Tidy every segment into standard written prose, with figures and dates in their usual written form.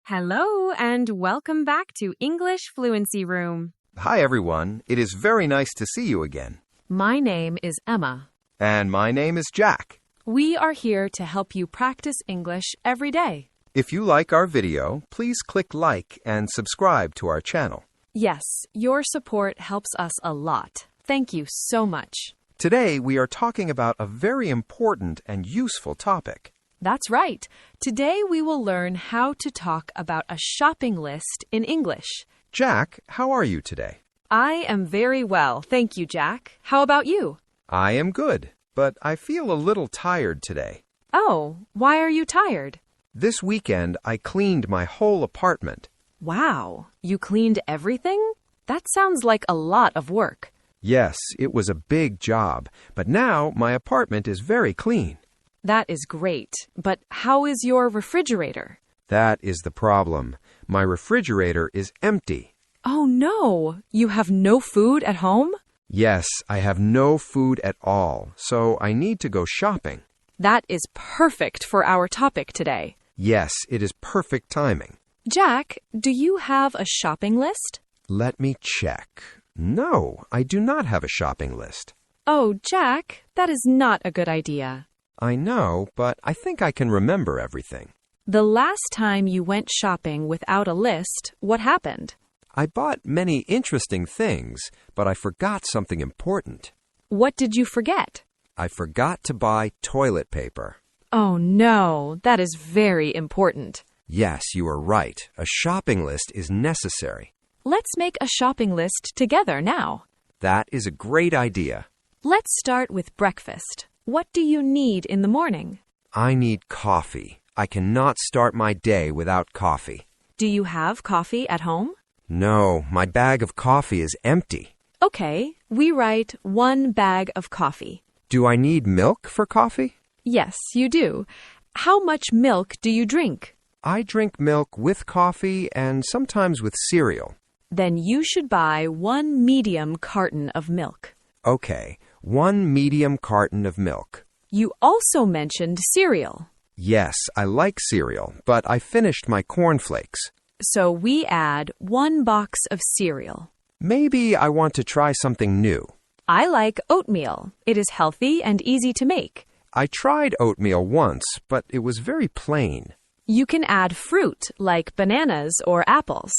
Hello, and welcome back to English Fluency Room. Hi, everyone. It is very nice to see you again. My name is Emma. And my name is Jack. We are here to help you practice English every day. If you like our video, please click like and subscribe to our channel. Yes, your support helps us a lot. Thank you so much. Today, we are talking about a very important and useful topic. That's right. Today we will learn how to talk about a shopping list in English. Jack, how are you today? I am very well, thank you, Jack. How about you? I am good, but I feel a little tired today. Oh, why are you tired? This weekend, I cleaned my whole apartment. Wow, you cleaned everything? That sounds like a lot of work. Yes, it was a big job, but now my apartment is very clean. That is great, but how is your refrigerator? That is the problem. My refrigerator is empty. Oh no, you have no food at home? Yes, I have no food at all, so I need to go shopping. That is perfect for our topic today. Yes, it is perfect timing. Jack, do you have a shopping list? Let me check. No, I do not have a shopping list. Oh, Jack, that is not a good idea. I know, but I think I can remember everything. The last time you went shopping without a list, what happened? I bought many interesting things, but I forgot something important. What did you forget? I forgot to buy toilet paper. Oh no, that is very important. Yes, you are right. A shopping list is necessary. Let's make a shopping list together now. That is a great idea. Let's start with breakfast. What do you need in the morning? I need coffee. I cannot start my day without coffee. Do you have coffee at home? No, my bag of coffee is empty. Okay, we write 1 bag of coffee. Do I need milk for coffee? Yes, you do. How much milk do you drink? I drink milk with coffee and sometimes with cereal. Then you should buy 1 medium carton of milk. Okay, 1 medium carton of milk. You also mentioned cereal. Yes, I like cereal, but I finished my cornflakes. So we add 1 box of cereal. Maybe I want to try something new. I like oatmeal. It is healthy and easy to make. I tried oatmeal once, but it was very plain. You can add fruit like bananas or apples.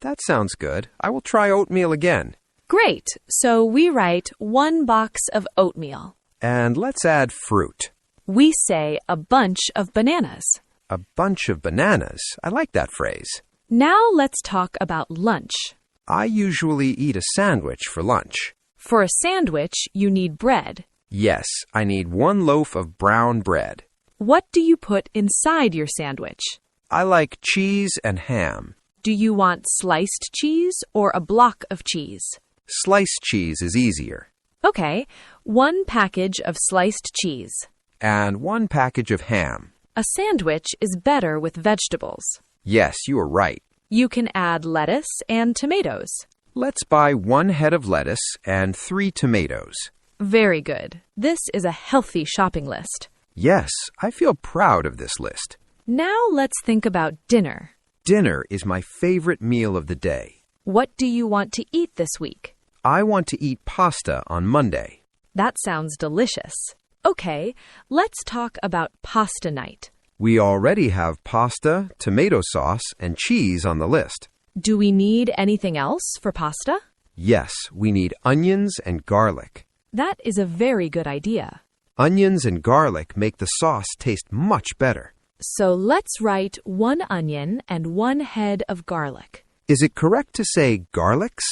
That sounds good. I will try oatmeal again. Great. So we write 1 box of oatmeal. And let's add fruit. We say a bunch of bananas. A bunch of bananas. I like that phrase. Now let's talk about lunch. I usually eat a sandwich for lunch. For a sandwich, you need bread. Yes, I need 1 loaf of brown bread. What do you put inside your sandwich? I like cheese and ham. Do you want sliced cheese or a block of cheese? Sliced cheese is easier. Okay, 1 package of sliced cheese. And 1 package of ham. A sandwich is better with vegetables. Yes, you are right. You can add lettuce and tomatoes. Let's buy 1 head of lettuce and 3 tomatoes. Very good. This is a healthy shopping list. Yes, I feel proud of this list. Now let's think about dinner. Dinner is my favorite meal of the day. What do you want to eat this week? I want to eat pasta on Monday. That sounds delicious. Okay, let's talk about pasta night. We already have pasta, tomato sauce, and cheese on the list. Do we need anything else for pasta? Yes, we need onions and garlic. That is a very good idea. Onions and garlic make the sauce taste much better. So let's write 1 onion and 1 head of garlic. Is it correct to say garlics?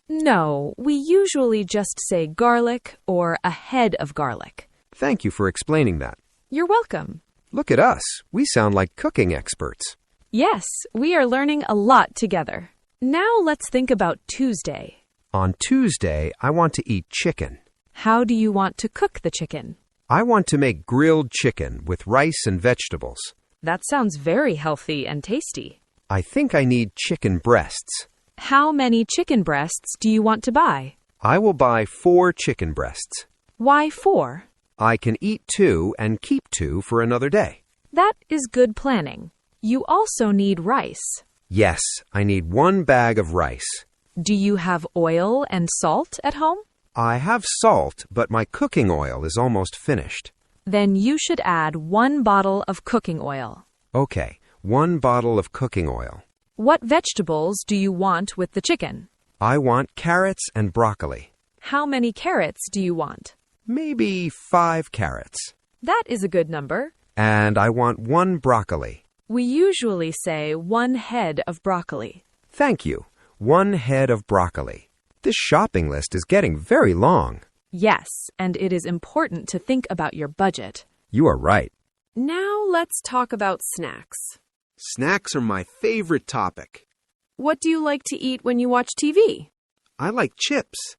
No, we usually just say garlic or a head of garlic. Thank you for explaining that. You're welcome. Look at us. We sound like cooking experts. Yes, we are learning a lot together. Now let's think about Tuesday. On Tuesday, I want to eat chicken. How do you want to cook the chicken? I want to make grilled chicken with rice and vegetables. That sounds very healthy and tasty. I think I need chicken breasts. How many chicken breasts do you want to buy? I will buy 4 chicken breasts. Why 4? I can eat 2 and keep 2 for another day. That is good planning. You also need rice. Yes, I need 1 bag of rice. Do you have oil and salt at home? I have salt, but my cooking oil is almost finished. Then you should add 1 bottle of cooking oil. Okay, 1 bottle of cooking oil. What vegetables do you want with the chicken? I want carrots and broccoli. How many carrots do you want? Maybe 5 carrots. That is a good number. And I want 1 broccoli. We usually say 1 head of broccoli. Thank you. 1 head of broccoli. This shopping list is getting very long. Yes, and it is important to think about your budget. You are right. Now let's talk about snacks. Snacks are my favorite topic. What do you like to eat when you watch TV? I like chips.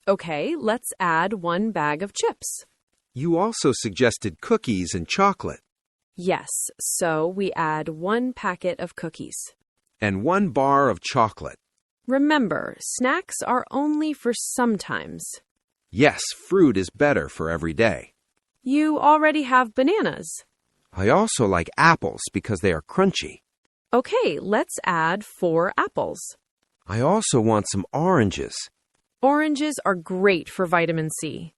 Okay, let's add 1 bag of chips. You also suggested cookies and chocolate. Yes, so we add 1 packet of cookies. And 1 bar of chocolate. Remember, snacks are only for sometimes. Yes, fruit is better for every day. You already have bananas. I also like apples because they are crunchy. Okay, let's add 4 apples. I also want some oranges. Oranges are great for vitamin C.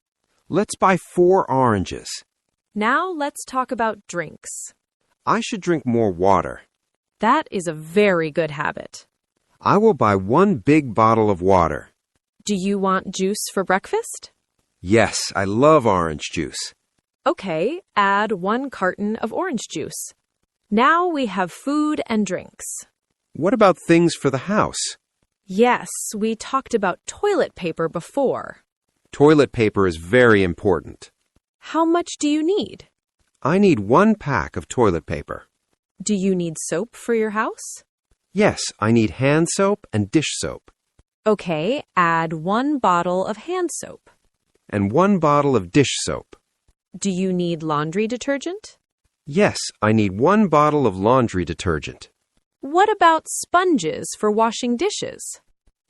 Let's buy 4 oranges. Now let's talk about drinks. I should drink more water. That is a very good habit. I will buy 1 big bottle of water. Do you want juice for breakfast? Yes, I love orange juice. Okay, add 1 carton of orange juice. Now we have food and drinks. What about things for the house? Yes, we talked about toilet paper before. Toilet paper is very important. How much do you need? I need 1 pack of toilet paper. Do you need soap for your house? Yes, I need hand soap and dish soap. Okay, add 1 bottle of hand soap. And 1 bottle of dish soap. Do you need laundry detergent? Yes, I need 1 bottle of laundry detergent. What about sponges for washing dishes?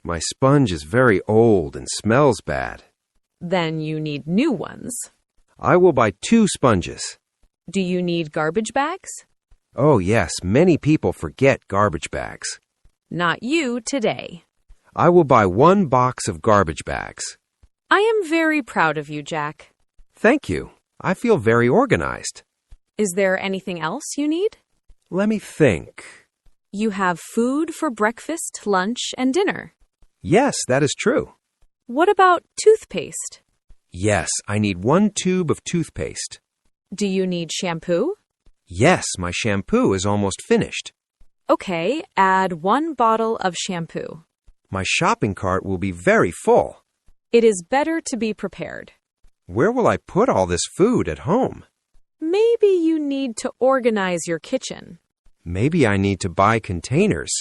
My sponge is very old and smells bad. Then you need new ones. I will buy 2 sponges. Do you need garbage bags? Oh yes, many people forget garbage bags. Not you today. I will buy 1 box of garbage bags. I am very proud of you, Jack. Thank you. I feel very organized. Is there anything else you need? Let me think. You have food for breakfast, lunch, and dinner. Yes, that is true. What about toothpaste? Yes, I need 1 tube of toothpaste. Do you need shampoo? Yes, my shampoo is almost finished. Okay, add 1 bottle of shampoo. My shopping cart will be very full. It is better to be prepared. Where will I put all this food at home? Maybe you need to organize your kitchen. Maybe I need to buy containers.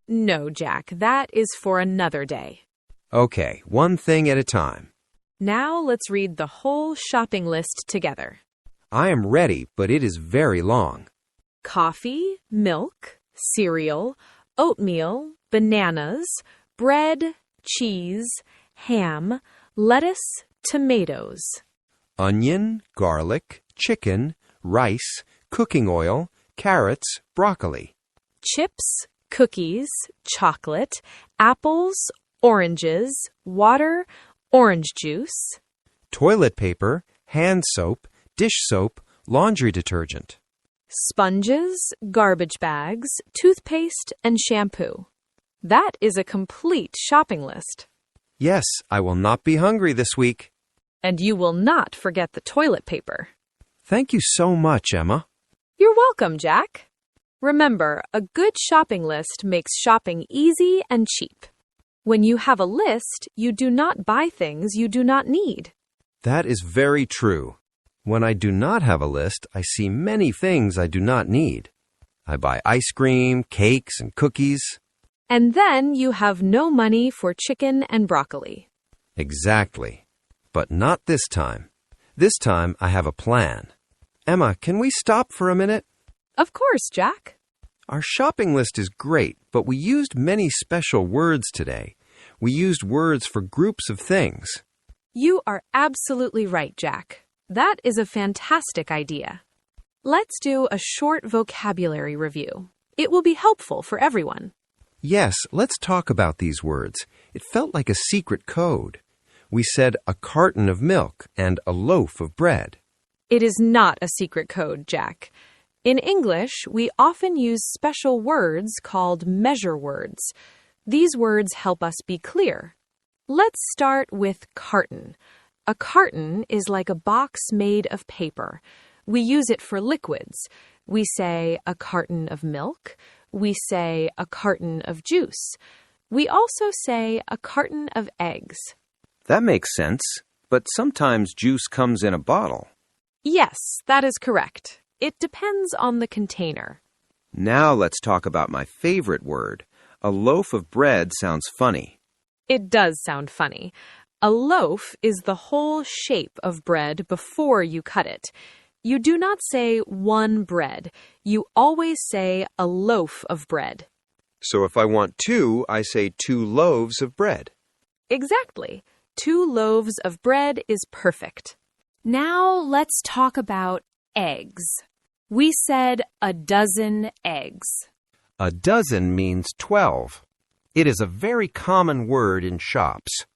No, Jack, that is for another day. Okay, 1 thing at a time. Now let's read the whole shopping list together. I am ready, but it is very long. Coffee, milk, cereal, oatmeal, bananas, bread, cheese, ham, lettuce, tomatoes. Onion, garlic, chicken, rice, cooking oil, carrots, broccoli. Chips, cookies, chocolate, apples, oranges, water, orange juice. Toilet paper, hand soap, dish soap, laundry detergent. Sponges, garbage bags, toothpaste, and shampoo. That is a complete shopping list. Yes, I will not be hungry this week. And you will not forget the toilet paper. Thank you so much, Emma. You're welcome, Jack. Remember, a good shopping list makes shopping easy and cheap. When you have a list, you do not buy things you do not need. That is very true. When I do not have a list, I see many things I do not need. I buy ice cream, cakes, and cookies. And then you have no money for chicken and broccoli. Exactly. But not this time. This time I have a plan. Emma, can we stop for a minute? Of course, Jack. Our shopping list is great, but we used many special words today. We used words for groups of things. You are absolutely right, Jack. That is a fantastic idea. Let's do a short vocabulary review. It will be helpful for everyone. Yes, let's talk about these words. It felt like a secret code. We said a carton of milk and a loaf of bread. It is not a secret code, Jack. In English, we often use special words called measure words. These words help us be clear. Let's start with carton. A carton is like a box made of paper. We use it for liquids. We say a carton of milk. We say a carton of juice. We also say a carton of eggs. That makes sense, but sometimes juice comes in a bottle. Yes, that is correct. It depends on the container. Now let's talk about my favorite word. A loaf of bread sounds funny. It does sound funny. A loaf is the whole shape of bread before you cut it. You do not say one bread. You always say a loaf of bread. So if I want two, I say 2 loaves of bread. Exactly. 2 loaves of bread is perfect. Now let's talk about eggs. We said a dozen eggs. A dozen means 12. It is a very common word in shops.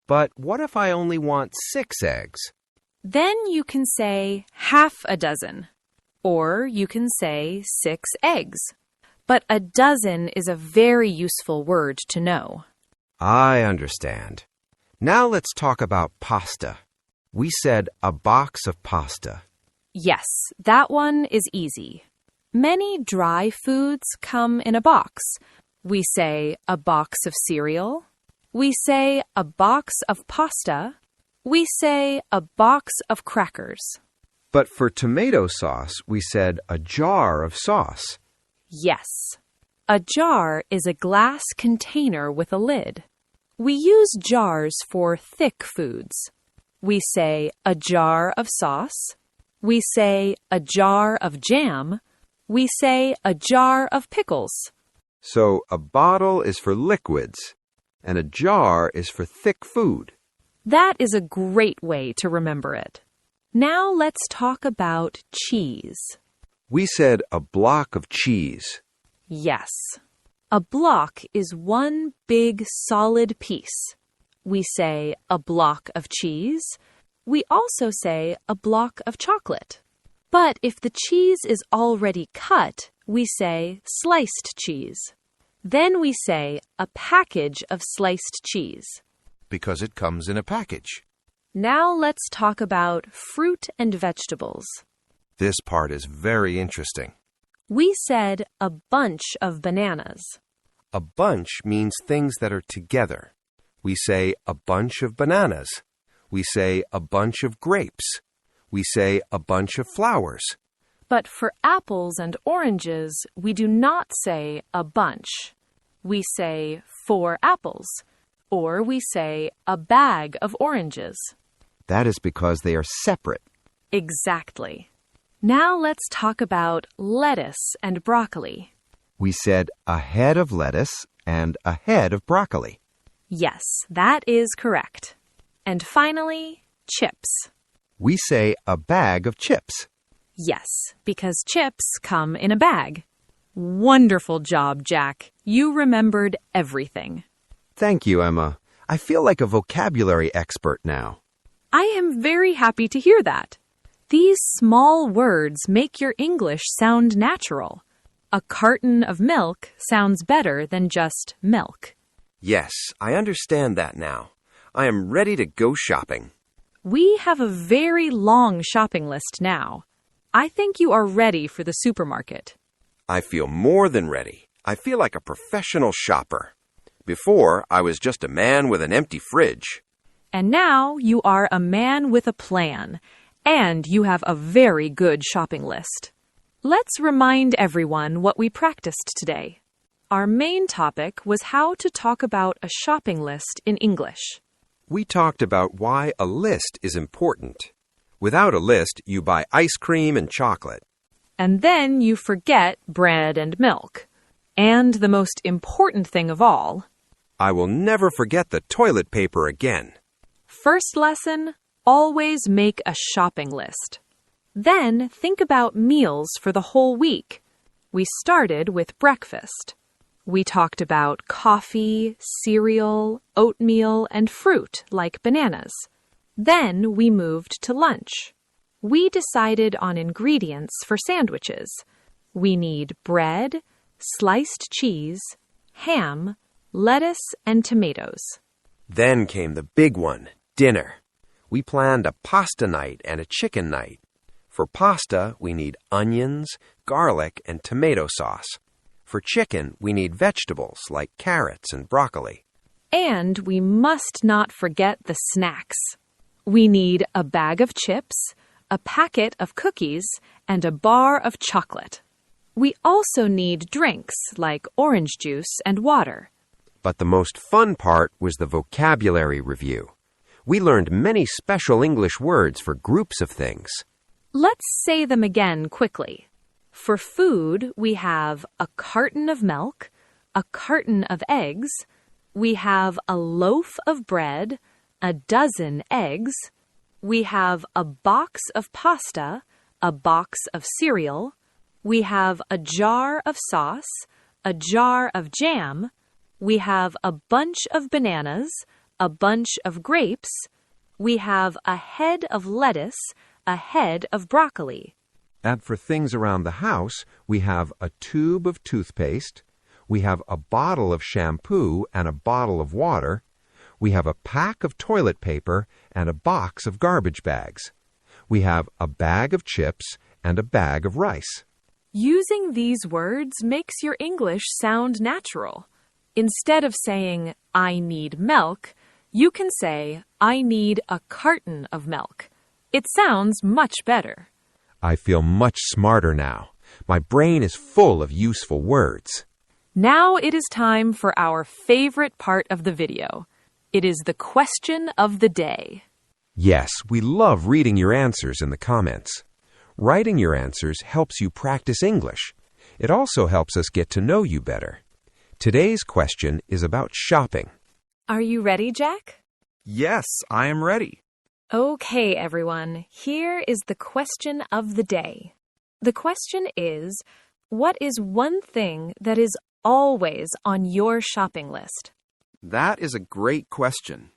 But what if I only want 6 eggs? Then you can say half a dozen, or you can say 6 eggs. But a dozen is a very useful word to know. I understand. Now let's talk about pasta. We said a box of pasta. Yes, that one is easy. Many dry foods come in a box. We say a box of cereal. We say a box of pasta. We say a box of crackers. But for tomato sauce, we said a jar of sauce. Yes. A jar is a glass container with a lid. We use jars for thick foods. We say a jar of sauce. We say a jar of jam. We say a jar of pickles. So a bottle is for liquids, and a jar is for thick food. That is a great way to remember it. Now let's talk about cheese. We said a block of cheese. Yes. A block is one big solid piece. We say a block of cheese. We also say a block of chocolate. But if the cheese is already cut, we say sliced cheese. Then we say a package of sliced cheese. Because it comes in a package. Now let's talk about fruit and vegetables. This part is very interesting. We said a bunch of bananas. A bunch means things that are together. We say a bunch of bananas. We say a bunch of grapes. We say a bunch of flowers. But for apples and oranges, we do not say a bunch. We say 4 apples, or we say a bag of oranges. That is because they are separate. Exactly. Now let's talk about lettuce and broccoli. We said a head of lettuce and a head of broccoli. Yes, that is correct. And finally, chips. We say a bag of chips. Yes, because chips come in a bag. Wonderful job, Jack. You remembered everything. Thank you, Emma. I feel like a vocabulary expert now. I am very happy to hear that. These small words make your English sound natural. A carton of milk sounds better than just milk. Yes, I understand that now. I am ready to go shopping. We have a very long shopping list now. I think you are ready for the supermarket. I feel more than ready. I feel like a professional shopper. Before, I was just a man with an empty fridge. And now you are a man with a plan, and you have a very good shopping list. Let's remind everyone what we practiced today. Our main topic was how to talk about a shopping list in English. We talked about why a list is important. Without a list, you buy ice cream and chocolate. And then you forget bread and milk. And the most important thing of all, I will never forget the toilet paper again. first lesson, always make a shopping list. Then think about meals for the whole week. We started with breakfast. We talked about coffee, cereal, oatmeal, and fruit like bananas. Then we moved to lunch. We decided on ingredients for sandwiches. We need bread, sliced cheese, ham, lettuce, and tomatoes. Then came the big one, dinner. We planned a pasta night and a chicken night. For pasta, we need onions, garlic, and tomato sauce. For chicken, we need vegetables like carrots and broccoli. And we must not forget the snacks. We need a bag of chips, a packet of cookies, and a bar of chocolate. We also need drinks like orange juice and water. But the most fun part was the vocabulary review. We learned many special English words for groups of things. Let's say them again quickly. For food, we have a carton of milk, a carton of eggs, we have a loaf of bread, a dozen eggs, we have a box of pasta, a box of cereal, we have a jar of sauce, a jar of jam, we have a bunch of bananas, a bunch of grapes, we have a head of lettuce, a head of broccoli. And for things around the house, we have a tube of toothpaste, we have a bottle of shampoo and a bottle of water, we have a pack of toilet paper and a box of garbage bags. We have a bag of chips and a bag of rice. Using these words makes your English sound natural. Instead of saying, I need milk, you can say, I need a carton of milk. It sounds much better. I feel much smarter now. My brain is full of useful words. Now it is time for our favorite part of the video. It is the question of the day. Yes, we love reading your answers in the comments. Writing your answers helps you practice English. It also helps us get to know you better. Today's question is about shopping. Are you ready, Jack? Yes, I am ready. Okay, everyone. Here is the question of the day. The question is, what is one thing that is always on your shopping list? That is a great question.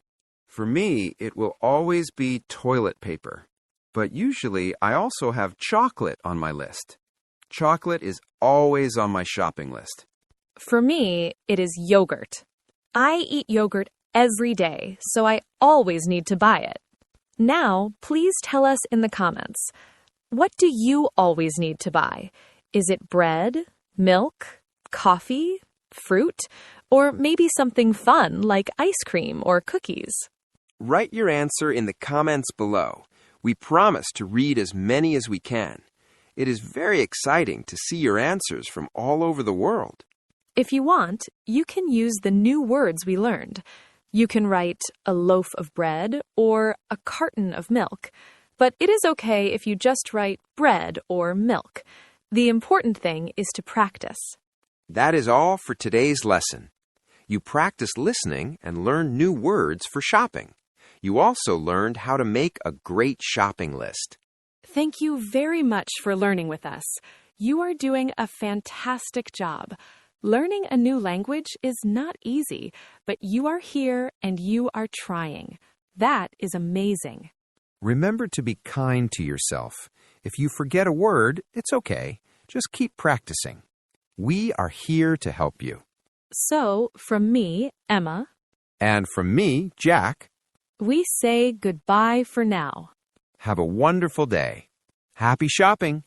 For me, it will always be toilet paper. But usually, I also have chocolate on my list. Chocolate is always on my shopping list. For me, it is yogurt. I eat yogurt every day, so I always need to buy it. Now, please tell us in the comments, what do you always need to buy? Is it bread, milk, coffee, fruit, or maybe something fun like ice cream or cookies? Write your answer in the comments below. We promise to read as many as we can. It is very exciting to see your answers from all over the world. If you want, you can use the new words we learned. You can write a loaf of bread or a carton of milk, but it is okay if you just write bread or milk. The important thing is to practice. That is all for today's lesson. You practiced listening and learned new words for shopping. You also learned how to make a great shopping list. Thank you very much for learning with us. You are doing a fantastic job. Learning a new language is not easy, but you are here and you are trying. That is amazing. Remember to be kind to yourself. If you forget a word, it's okay. Just keep practicing. We are here to help you. So, from me, Emma, And from me, Jack, we say goodbye for now. have a wonderful day. Happy shopping!